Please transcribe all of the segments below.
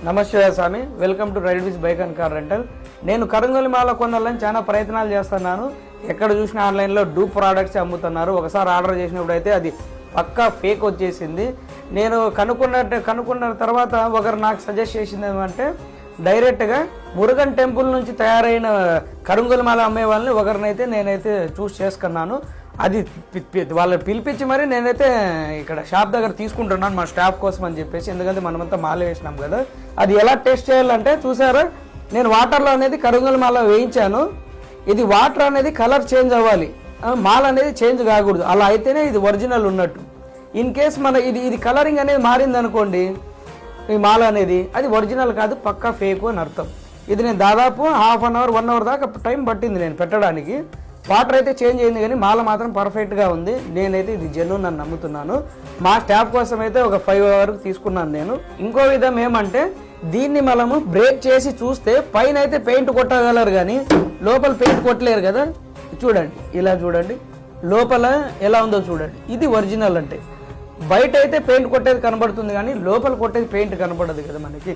నమస్తే స్వామి, welcome to ride with bike and car rental. నేను కరంగలి మాల కొనాలని చాలా ప్రయత్నాలు చేస్తున్నాను. ఎక్కడ చూసినా ఆన్లైన్లో డూప్ ప్రోడక్ట్స్ అమ్ముతున్నారు. ఒకసారి ఆర్డర్ చేసినప్పుడు అయితే అది పక్కా ఫేక్ వచ్చేసింది. నేను కనుక్కున్న తర్వాత ఒకరు నాకు సజెస్ట్ చేసింది ఏమంటే డైరెక్ట్గా మురుగన్ టెంపుల్ నుంచి తయారైన కరంగలి మాల అమ్మే వాళ్ళని ఒకరినైతే నేనైతే చూస్ చేసుకున్నాను. అది వాళ్ళని పిలిపించి మరి నేనైతే ఇక్కడ షాప్ దగ్గర తీసుకుంటున్నాను మా స్టాఫ్ కోసం అని చెప్పేసి. ఎందుకంటే మనమంతా మాల వేసినాం కదా. అది ఎలా టెస్ట్ చేయాలంటే చూసారా, నేను వాటర్లో అనేది కరంగలి మాల వేయించాను. ఇది వాటర్ అనేది కలర్ చేంజ్ అవ్వాలి, మాల అనేది చేంజ్ కాకూడదు. అలా అయితేనే ఇది ఒరిజినల్ ఉన్నట్టు. ఇన్ కేస్ మన ఇది కలరింగ్ అనేది మారింది అనుకోండి, ఈ మాల అనేది అది ఒరిజినల్ కాదు, పక్కా ఫేక్ అని అర్థం. ఇది నేను దాదాపు హాఫ్ అన్ అవర్ 1 అవర్ దాకా టైం పట్టింది నేను పెట్టడానికి. వాటర్ అయితే చేంజ్ అయింది కానీ మాల మాత్రం పర్ఫెక్ట్గా ఉంది. నేనైతే ఇది జెన్యూన్ అని నమ్ముతున్నాను. మా స్టాఫ్ కోసం అయితే ఒక 5 వరకు తీసుకున్నాను నేను. ఇంకో విధం ఏమంటే దీన్ని మనము బ్రేక్ చేసి చూస్తే పైన అయితే పెయింట్ కొట్టగలరు కానీ లోపల పెయింట్ కొట్టలేరు కదా. చూడండి, ఇలా చూడండి, లోపల ఎలా ఉందో చూడండి. ఇది ఒరిజినల్ అంటే. బయట అయితే పెయింట్ కొట్టేది కనబడుతుంది కానీ లోపల కొట్టేది పెయింట్ కనబడదు కదా మనకి.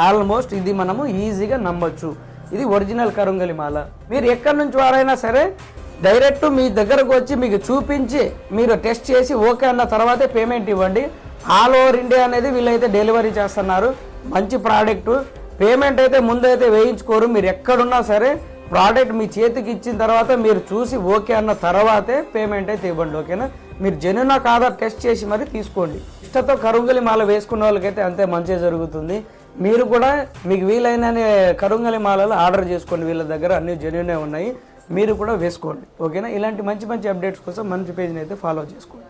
ఆల్మోస్ట్ ఇది మనము ఈజీగా నమ్మొచ్చు. ఇది ఒరిజినల్ కరంగలి మాల. మీరు ఎక్కడి నుంచి వారైనా సరే డైరెక్ట్ మీ దగ్గరకు వచ్చి మీకు చూపించి మీరు టెస్ట్ చేసి ఓకే అన్న తర్వాతే పేమెంట్ ఇవ్వండి. ఆల్ ఓవర్ ఇండియా అనేది వీళ్ళైతే డెలివరీ చేస్తున్నారు. మంచి ప్రోడక్ట్. పేమెంట్ అయితే ముందైతే వేయించుకోరు. మీరు ఎక్కడున్నా సరే ప్రోడక్ట్ మీ చేతికి ఇచ్చిన తర్వాత మీరు చూసి ఓకే అన్న తర్వాతే పేమెంట్ అయితే ఇవ్వండి. ఓకేనా? మీరు జెన్యూనా కాదా టెస్ట్ చేసి మరి తీసుకోండి. ఇష్టతో కరంగలి మాల వేసుకున్న వాళ్ళకైతే అంతే మంచిగా జరుగుతుంది. మీరు కూడా మీకు వీలైన కరంగలి మాలలు ఆర్డర్ చేసుకోండి. వీళ్ళ దగ్గర అన్ని జెన్యూనే ఉన్నాయి. మీరు కూడా వేసుకోండి. ఓకేనా? ఇలాంటి మంచి మంచి అప్డేట్స్ కోసం మంచి పేజ్ని అయితే ఫాలో చేసుకోండి.